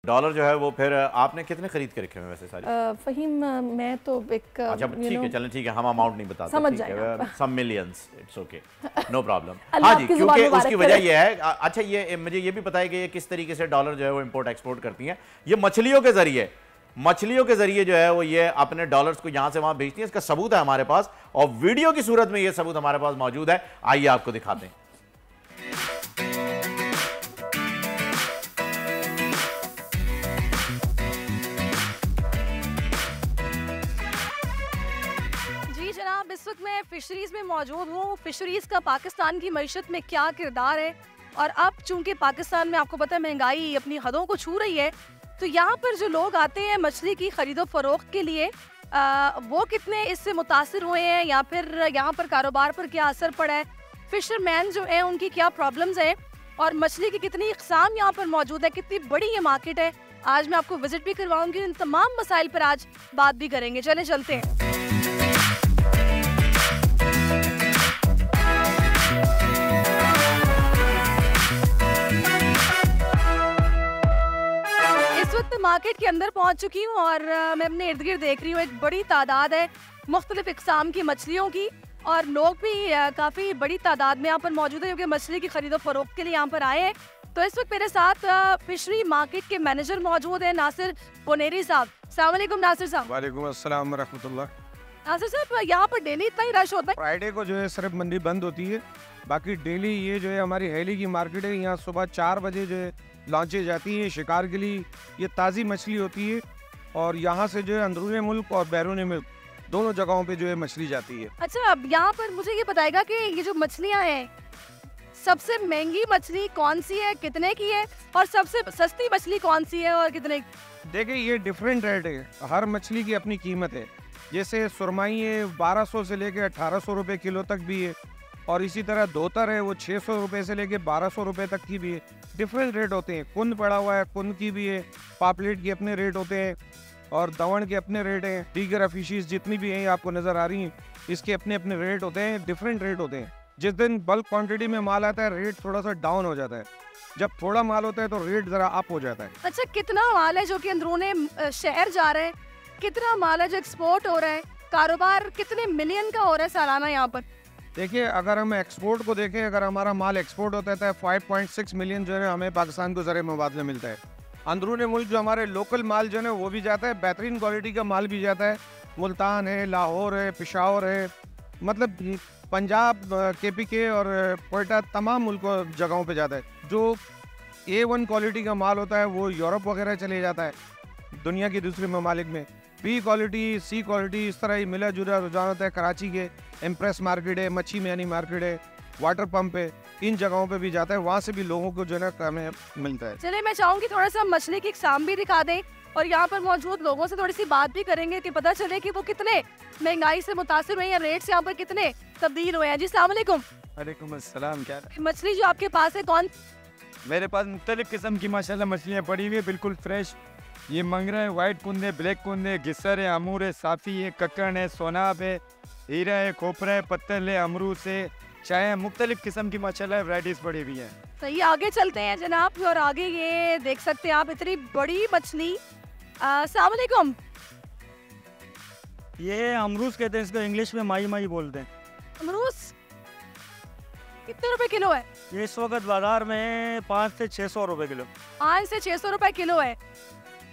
Dollar जो है वो फिर आपने कितने खरीद के रखे हुए वैसे सारे? फहीम मैं तो एक अच्छा ठीक है, चलें ठीक है, हम अमाउंट नहीं बताते, समझ ठीक जाएगा है, some millions, it's okay, no problem. Allah हाँ जी, आपकी क्योंकि जुबान उसकी मुबारक वजह करे। ये है, अच्छा ये मुझे ये भी पता है कि ये किस तरीके से डॉलर जो है वो इम्पोर्ट एक्सपोर्ट करती हैं। ये मछलियों के जरिए जो है वो ये अपने डॉलर्स को यहां से वहां भेजती हैं। इसका सबूत है हमारे पास, और वीडियो की सूरत में ये सबूत हमारे पास मौजूद है। आइए आपको दिखाते हैं। जी जनाब, इस वक्त मैं फिशरीज में मौजूद हूँ। फिशरीज का पाकिस्तान की मईशत में क्या किरदार है, और अब चूंकि पाकिस्तान में आपको पता है महंगाई अपनी हदों को छू रही है, तो यहाँ पर जो लोग आते हैं मछली की खरीदो फरोख्त के लिए, वो कितने इससे मुतासिर हुए हैं, या फिर यहाँ पर कारोबार पर क्या असर पड़ा है, फिशरमैन जो है उनकी क्या प्रॉब्लम्स हैं, और मछली की कितनी इकसाम यहाँ पर मौजूद है, कितनी बड़ी ये मार्केट है। आज मैं आपको विजिट भी करवाऊंगी, इन तमाम मसाइल पर आज बात भी करेंगे। चले चलते हैं। मार्केट के अंदर पहुंच चुकी हूं और मैं अपने इर्द गिर्द देख रही हूँ, एक बड़ी तादाद है मुख्तलिफ इकसाम की मछलियों की, और लोग भी काफ़ी बड़ी तादाद में यहाँ पर मौजूद है, क्योंकि मछली की खरीदो फरोख्त के लिए यहाँ पर आए हैं। तो इस वक्त मेरे साथ फिशरी मार्केट के मैनेजर मौजूद है, नासिर पुनेरी साहब। अस्सलाम वालेकुम नासिर साहब। वालेकुम अस्सलाम रहमतुल्लाह। नासिर साहब, यहाँ पर डेली इतना ही रश होता है? फ्राइडे को जो है सिर्फ मंडी बंद होती है, बाकी डेली ये जो है हमारी हेली की मार्केट है, यहाँ सुबह 4 बजे जो है लॉन्चें जाती हैं शिकार के लिए। ये ताज़ी मछली होती है, और यहाँ से जो है अंदरूनी मुल्क और बैरून मुल्क दोनों जगहों पे जो है मछली जाती है। अच्छा, अब यहाँ पर मुझे ये बताएगा कि ये जो मछलियाँ हैं, सबसे महंगी मछली कौन सी है, कितने की है, और सबसे सस्ती मछली कौन सी है और कितने? देखिए ये डिफरेंट रेट है, हर मछली की अपनी कीमत है। जैसे सुरमई है 1200 से लेके 1800 रुपये किलो तक भी है, और इसी तरह धोतर है वो 600 रुपये से लेके 1200 रुपये तक की भी है। डिफरेंट रेट होते हैं। कुन पड़ा हुआ है, कुन की भी है, पापलेट के अपने रेट होते हैं, और दवण के अपने रेट हैं। दीगर फिशीज जितनी भी हैं आपको नज़र आ रही हैं, इसके अपने अपने रेट होते हैं, डिफरेंट रेट होते हैं। जिस दिन बल्क क्वांटिटी में माल आता है रेट थोड़ा सा डाउन हो जाता है, जब थोड़ा माल होता है तो रेट ज़रा अप हो जाता है। अच्छा, कितना माल है जो कि अंदरूने शहर जा रहा है, कितना माल है जो एक्सपोर्ट हो रहा है, कारोबार कितने मिलियन का हो रहा है सालाना यहाँ पर? देखिए अगर हम एक्सपोर्ट को देखें, अगर हमारा माल एक्सपोर्ट होता है तो 5.6 मिलियन जो है हमें पाकिस्तान को ज़रिए मुबादले मिलता है। अंदरूनी मुल्क जो हमारे लोकल माल जो है वो भी जाता है, बेहतरीन क्वालिटी का माल भी जाता है। मुल्तान है, लाहौर है, पेशावर है, मतलब पंजाब, KPK और कोयटा, तमाम मुल्क जगहों पे जाता है। जो A1 क्वालिटी का माल होता है वो यूरोप वगैरह चले जाता है, दुनिया की दूसरे ममालिक में। B क्वालिटी, C क्वालिटी, इस तरह ही मिला जुला रुझान होता है। कराची के इम्प्रेस मार्केट है, मच्छी मैनी मार्केट है, वाटर पंप है, इन जगहों पे भी जाता है, वहाँ से भी लोगों को जो है हमें मिलता है। चलिए मैं चाहूँगी थोड़ा सा मछली की इकसाम भी दिखा दें, और यहाँ पर मौजूद लोगों से थोड़ी सी बात भी करेंगे कि पता चले कि वो कितने महंगाई से मुतासिर हुए हैं, या रेट्स यहाँ पर कितने तब्दील हुए हैं। जी अस्सलाम वालेकुम। वालेकुम अस्सलाम। क्या मछली जो आपके पास है कौन? मेरे पास मुख्तलिफ किस्म की माशाल्लाह मछलियाँ पड़ी हुई है, बिल्कुल फ्रेश। ये मंगरा है, वाइट कुंद है, ब्लैक कुंद है, गिस्सर है, अमूर है, साफ़ी है, कक्कड़ है, सोनाब है, हीरा है, खोपरा है, पत्तल है, अमरूद से चाय है, मुख्तलिफ किस्म की माशाल्लाह वैराइटीज़ पड़ी हुई हैं। सही, आगे चलते हैं जनाब, और आगे ये देख सकते हैं आप इतनी बड़ी मछली। अस्सलाम वालेकुम। ये अमरूद कहते हैं, इसको इंग्लिश में माई माई बोलते हैं। अमरूद कितने रुपए किलो है? ये इस वक्त बाजार में 500 से 600 रुपए किलो। 500 से 600 रुपए किलो है,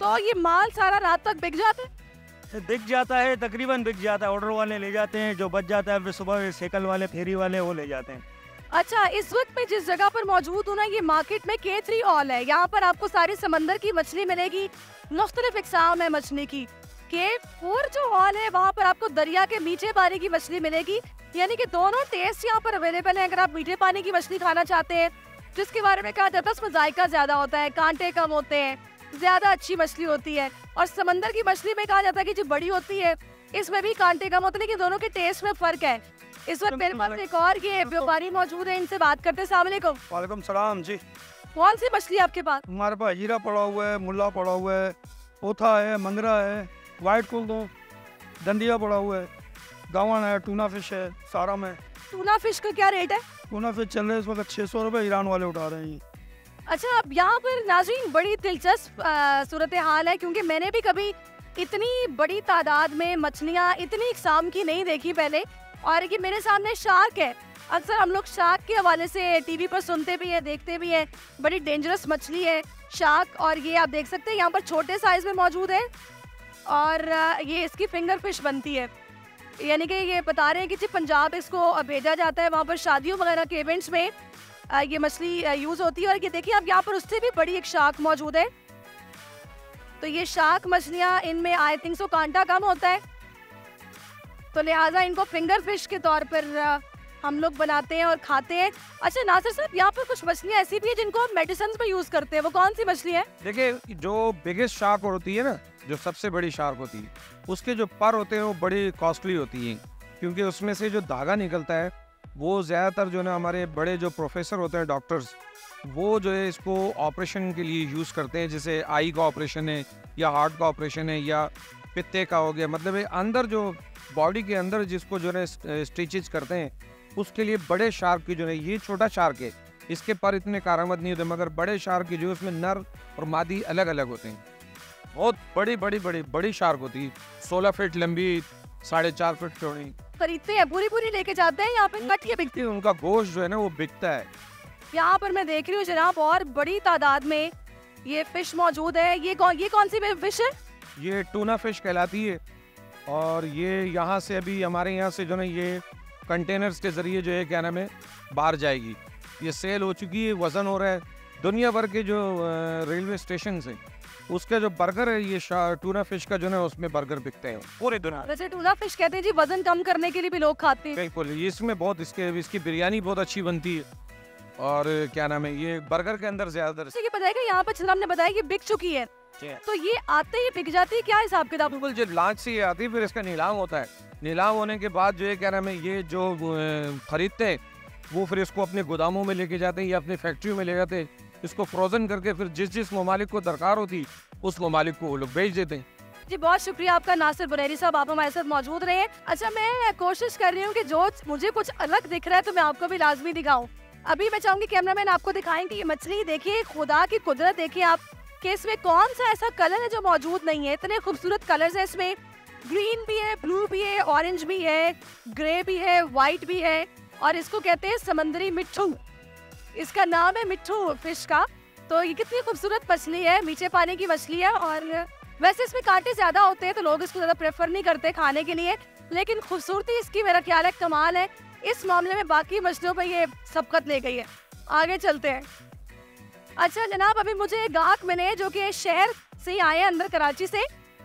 तो ये माल सारा रात तक बिक जाता है? बिक जाता है, तकरीबन बिक जाता है। ऑर्डर वाले ले जाते हैं, जो बच जाता है फिर सुबह साइकिल वाले, फेरी वाले वो ले जाते हैं। अच्छा, इस वक्त मैं जिस जगह पर मौजूद हूँ ना, ये मार्केट में K3 हॉल है। यहाँ पर आपको सारी समंदर की मछली मिलेगी, मुख्तलिफ इकसाम है मछली की। K4 जो हॉल है वहाँ पर आपको दरिया के मीठे पानी की मछली मिलेगी, यानी कि दोनों टेस्ट यहाँ पर अवेलेबल है। अगर आप मीठे पानी की मछली खाना चाहते हैं, जिसके बारे में कहा जाता है उसमें जायका ज्यादा होता है, कांटे कम होते हैं, ज्यादा अच्छी मछली होती है, और समंदर की मछली में कहा जाता है कि जो बड़ी होती है इसमें भी कांटे कम होते हैं, लेकिन दोनों के टेस्ट में फर्क है। इस वक्त मेरे पास एक और ये व्यापारी मौजूद है, इनसे बात करते हैं। अस्सलाम वालेकुम। वालेकुम सलाम जी। कौन सी मछली आपके पास? हमारे पास हीरा पड़ा हुआ है, मुल्ला पड़ा हुआ है, पोथा है, मंगरा है, वाइट कुल दो, डंडिया पड़ा हुआ है, गावन है, टूना फिश है, सारा में। टूना फिश का क्या रेट है? टूना फिश चल रहा है इस वक्त 600 रुपये, ईरान वाले उठा रहे हैं। अच्छा, अब यहाँ पर नाज़रीन बड़ी दिलचस्प सूरत हाल है, क्योंकि मैंने भी कभी इतनी बड़ी तादाद में मछलियाँ इतनी इकसाम की नहीं देखी पहले। और ये मेरे सामने शार्क है। अक्सर हम लोग शार्क के हवाले से टीवी पर सुनते भी हैं, देखते भी हैं। बड़ी डेंजरस मछली है शार्क, और ये आप देख सकते हैं यहाँ पर छोटे साइज़ में मौजूद है, और ये इसकी फिंगर फिश बनती है। यानी कि ये बता रहे हैं कि जी पंजाब इसको भेजा जाता है, वहाँ पर शादियों वगैरह के इवेंट्स में ये मछली यूज़ होती है। और ये देखिए आप यहाँ पर उससे भी बड़ी एक शार्क मौजूद है। तो ये शार्क मछलियाँ, इनमें आई थिंक सो कांटा कम होता है, तो लिहाजा इनको फिंगर फिश के तौर पर हम लोग बनाते हैं और खाते हैं। अच्छा नासिर साहब, यहाँ पर कुछ मछलियाँ ऐसी भी है जिनको हम मेडिसिन में यूज़ करते हैं, वो कौन सी मछली है? देखिए, जो बिगेस्ट शार्क होती है ना, जो सबसे बड़ी शार्क होती है, उसके जो पर होते हैं वो बड़ी कॉस्टली होती हैं, क्योंकि उसमें से जो धागा निकलता है वो ज़्यादातर जो ना हमारे बड़े जो प्रोफेसर होते हैं, डॉक्टर्स, वो जो है इसको ऑपरेशन के लिए यूज़ करते हैं। जैसे आई का ऑपरेशन है, या हार्ट का ऑपरेशन है, या पित्ते का हो गया, मतलब अंदर जो बॉडी के अंदर जिसको जो है स्टिचेज करते हैं, उसके लिए बड़े शार्क की जो है, ये छोटा शार्क है, इसके पर इतने कारामद नहीं होते, मगर बड़े शार्क की जो उसमें नर और मादी अलग अलग होते हैं। बहुत बड़ी बड़ी बड़ी बड़ी शार्क होती है, 16 फीट लंबी, 4.5 फीट चौड़ी। खरीदते हैं, पूरी पूरी लेके जाते हैं यहाँ पे, कट के बिकती है। उनका गोश्त जो है ना वो बिकता है। यहाँ पर मैं देख रही हूँ जनाब, और बड़ी तादाद में ये फिश मौजूद है। ये कौन सी फिश है? ये टूना फिश कहलाती है, और ये यहाँ से अभी हमारे यहाँ से जो है ये कंटेनर्स के ज़रिए जो है क्या नाम है बाहर जाएगी। ये सेल हो चुकी है, वज़न हो रहा है। दुनिया भर के जो रेलवे स्टेशन हैं उसका जो बर्गर है, ये टूना फिश का जो है उसमें बर्गर बिकते हैं पूरे दुनिया। वैसे टूना फिश कहते हैं जी वजन कम करने के लिए भी लोग खाते हैं। बिल्कुल, इसमें बहुत इसकी बिरयानी बहुत अच्छी बनती है, और क्या नाम है ये बर्गर के अंदर ज़्यादातर। ये बताएगा यहाँ पर जनाब ने बताया कि बिक चुकी है, तो ये आते ही बिक जाती है, क्या हिसाब किताब? बिल्कुल, जब लॉन्च से ये आती है फिर इसका नीलाम होता है। नीलाम होने के बाद जो है क्या नाम है ये जो खरीदते हैं वो फिर इसको अपने गोदामों में लेके जाते हैं या अपने फैक्ट्रियों में ले जाते हैं। इसको फ्रोजन करके फिर जिस ममालिक को दरकार होती उस ममालिक को वो लोग बेच देते हैं। जी बहुत शुक्रिया आपका नासिर बुरैरी साहब, आप हमारे साथ मौजूद रहे हैं। अच्छा, मैं कोशिश कर रही हूँ कि जो मुझे कुछ अलग दिख रहा है तो मैं आपको भी लाजमी दिखाऊं। अभी मैं चाहूंगी कैमरामैन आपको दिखाएं कि ये मछली देखिए, खुदा की कुदरत देखिए आप, कि इसमें कौन सा ऐसा कलर है जो मौजूद नहीं है। इतने खूबसूरत कलर्स है इसमें, ग्रीन भी है, ब्लू भी है, ऑरेंज भी है, ग्रे भी है, व्हाइट भी है, और इसको कहते हैं समंदरी मिट्ठू। इसका नाम है मिट्ठू फिश का। तो ये कितनी खूबसूरत मछली है, मीठे पानी की मछली है, और वैसे इसमें कांटे ज्यादा होते हैं तो लोग इसको ज्यादा प्रेफर नहीं करते खाने के लिए, लेकिन खूबसूरती इसकी मेरा ख्याल है कमाल है। इस मामले में बाकी मछलियों पर ये सबकत ले गई है। आगे चलते हैं। अच्छा जनाब, अभी मुझे एक गाहक मिले जो कि शहर से ही आए हैं, अंदर कराची से,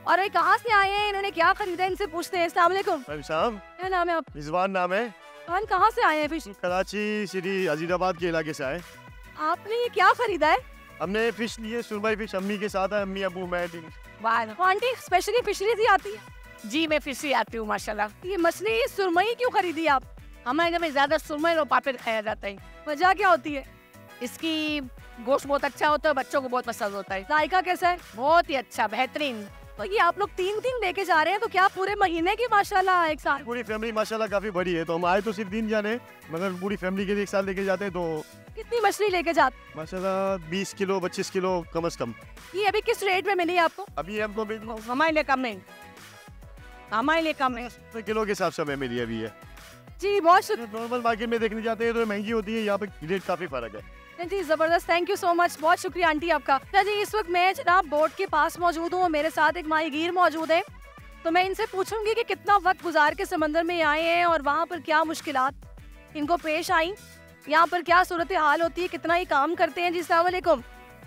और ये कहाँ से आए हैं, इन्होंने क्या खरीदा, इनसे पूछते हैं। अस्सलाम वालेकुम। साहब, क्या नाम है आप? रिजवान नाम है। कौन, कहाँ से आए हैं फिश? कराची सिटी अजीराबाद के इलाके से आए। आपने ये क्या खरीदा है? हमने फिश लिए, सुरमई फिश। अम्मी के साथ है, अम्मी अबू मैं। आंटी स्पेशली फिशरीज ही आती है? जी मैं फिशरी आती हूँ माशाल्लाह। ये मछली सुरमई क्यों खरीदी आप? हमारे घर में ज्यादा सुरमई और पापड़ खाया जाता है। वजह क्या होती है? इसकी गोश्त बहुत अच्छा होता है, बच्चों को बहुत पसंद होता है। जायका कैसा है? बहुत ही अच्छा, बेहतरीन। तो ये आप लोग 3 लेके जा रहे हैं, तो क्या पूरे महीने की माशाल्लाह एक साथ? पूरी फैमिली माशाल्लाह काफी बड़ी है, तो हम आए तो सिर्फ 3 जाने, मगर पूरी फैमिली के लिए एक साथ लेके जाते हैं। तो कितनी मछली लेके जाते? माशाल्लाह 20 किलो 25 किलो कम से कम। ये अभी किस रेट में मिली आपको? अभी हमको हमारे लिए कम है, हमारे लिए कम है। किलो के हिसाब से हमें मिली अभी है। जी बहुत शुक्रिया। नॉर्मल मार्केट में देखने जाते हैं तो महंगी होती है, यहाँ पे रेट काफी फर्क है। जी जबरदस्त, थैंक यू सो मच, बहुत शुक्रिया आंटी आपका। अच्छा जी, इस वक्त मैं जनाब बोट के पास मौजूद हूँ, मेरे साथ एक माहीगीर मौजूद है, तो मैं इनसे पूछूंगी कि कितना वक्त गुजार के समंदर में आए हैं और वहाँ पर क्या मुश्किलात इनको पेश आई, यहाँ पर क्या सूरत हाल होती है, कितना ही काम करते हैं। जी अस्सलाम वालेकुम।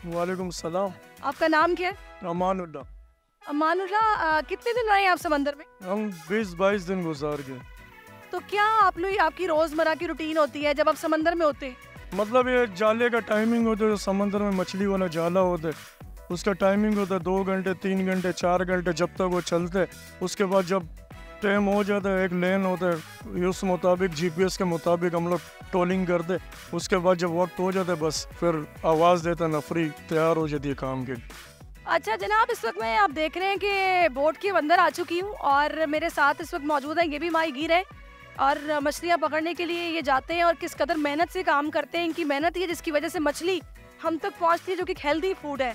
वालेकुम सलाम। आपका नाम क्या है? अमानुल्लाह। अमानुल्लाह, कितने दिन रहे आप समंदर में? हम 20-22 दिन गुजार गए। तो क्या आप लोग, आपकी रोजमर्रा की रूटीन होती है जब आप समंदर में होते हैं? मतलब ये जाले का टाइमिंग होता है, समंदर में मछली वाला जाला होता है, उसका टाइमिंग होता है 2 घंटे 3 घंटे 4 घंटे जब तक वो चलते हैं। उसके बाद जब टाइम हो जाता है, एक लेन होता है, उस मुताबिक GPS के मुताबिक हम लोग टोलिंग करते। उसके बाद जब वक्त हो जाता है बस फिर आवाज़ देता नफरी तैयार हो जाती है काम के। अच्छा जनाब, इस वक्त मैं आप देख रहे हैं कि बोट के अंदर आ चुकी हूँ और मेरे साथ इस वक्त मौजूद है, ये भी माहीगीर है और मछलियाँ पकड़ने के लिए ये जाते हैं और किस कदर मेहनत से काम करते हैं। इनकी मेहनत ही है जिसकी वजह से मछली हम तक पहुंचती है, जो कि हेल्दी फूड है,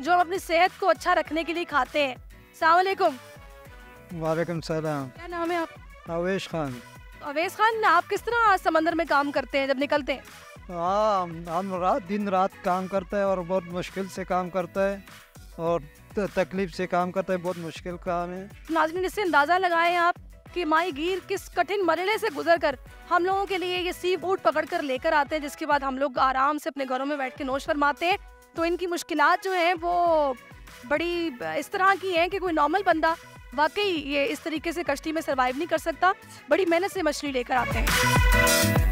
जो हम अपनी सेहत को अच्छा रखने के लिए खाते हैं। अस्सलाम वालेकुम। वालेकुम सलाम। क्या नाम है आप? अवेश खान। अवेश खान, आप किस तरह समंदर में काम करते हैं जब निकलते हैं? हाँ, हम दिन रात काम करते हैं और बहुत मुश्किल से काम करता है और तकलीफ से काम करता है, बहुत मुश्किल काम है। नाज़रीन, इससे अंदाज़ा लगाएं आप कि माही गिर किस कठिन मरहले से गुजरकर हम लोगों के लिए ये सी फूड पकड़ कर लेकर आते हैं, जिसके बाद हम लोग आराम से अपने घरों में बैठ के नोश फरमाते हैं। तो इनकी मुश्किलात जो हैं वो बड़ी इस तरह की हैं कि कोई नॉर्मल बंदा वाकई ये इस तरीके से कश्ती में सर्वाइव नहीं कर सकता। बड़ी मेहनत से मछली लेकर आते हैं।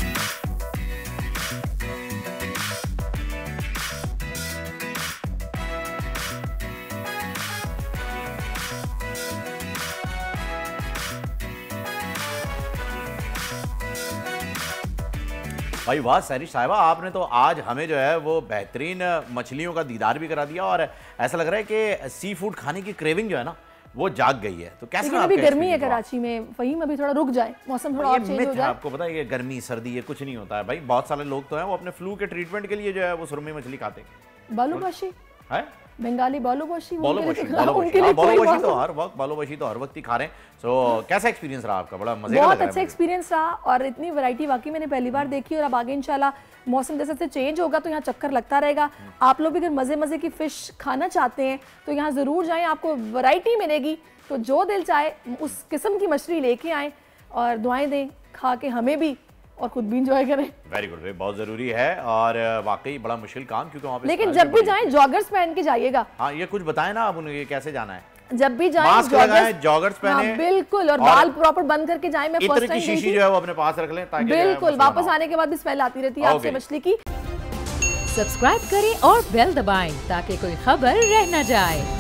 भाई वाह सैरिश साहिबा, आपने तो आज हमें जो है वो बेहतरीन मछलियों का दीदार भी करा दिया और ऐसा लग रहा है कि सी फूड खाने की क्रेविंग जो है ना वो जाग गई है। तो कैसा अभी गर्मी है कराची में, वहीं अभी थोड़ा रुक जाए, मौसम थोड़ा और चेंज हो जाए। आपको पता है ये गर्मी सर्दी ये कुछ नहीं होता है भाई। बहुत सारे लोग तो हैं वो अपने फ्लू के ट्रीटमेंट के लिए जो है वो सुरमई मछली खाते हैं। बालूबशी है, बंगाली बालूबशी, बालूबशी तो हर वक्त ही खा रहे हैं। सो कैसा एक्सपीरियंस रहा आपका? बड़ा मजे का बहुत अच्छा एक्सपीरियंस रहा और इतनी वैरायटी वाकई मैंने पहली बार देखी। और अब आगे इंशाल्लाह मौसम जैसे जैसे चेंज होगा तो यहाँ चक्कर लगता रहेगा। आप लोग भी अगर मजे मजे की फिश खाना चाहते हैं तो यहाँ जरूर जाएं, आपको वैरायटी मिलेगी। तो जो दिल चाहे उस किस्म की मछली लेके आएँ और दुआएं दें, खा के हमें भी और खुद भी इंजॉय करें। वेरी गुड, बहुत जरूरी है और वाकई बड़ा मुश्किल काम, क्योंकि वहाँ पे लेकिन जब भी जाएं जॉगर्स पहन के जाइएगा। हाँ, ये कुछ बताएं ना आप उन्हें कैसे जाना है। जब भी जाएं मास्क लगाएं, जॉगर्स पहने, बिल्कुल, और बाल प्रॉपर बंद करके जाएं। मैं फर्स्ट टाइम शीशी जो है वो अपने पास रख लें ताकि बिल्कुल वापस आने के बाद भी स्मेल आती रहती है आपसे मछली की। सब्सक्राइब करें और बेल दबाएं ताकि कोई खबर रह न जाए।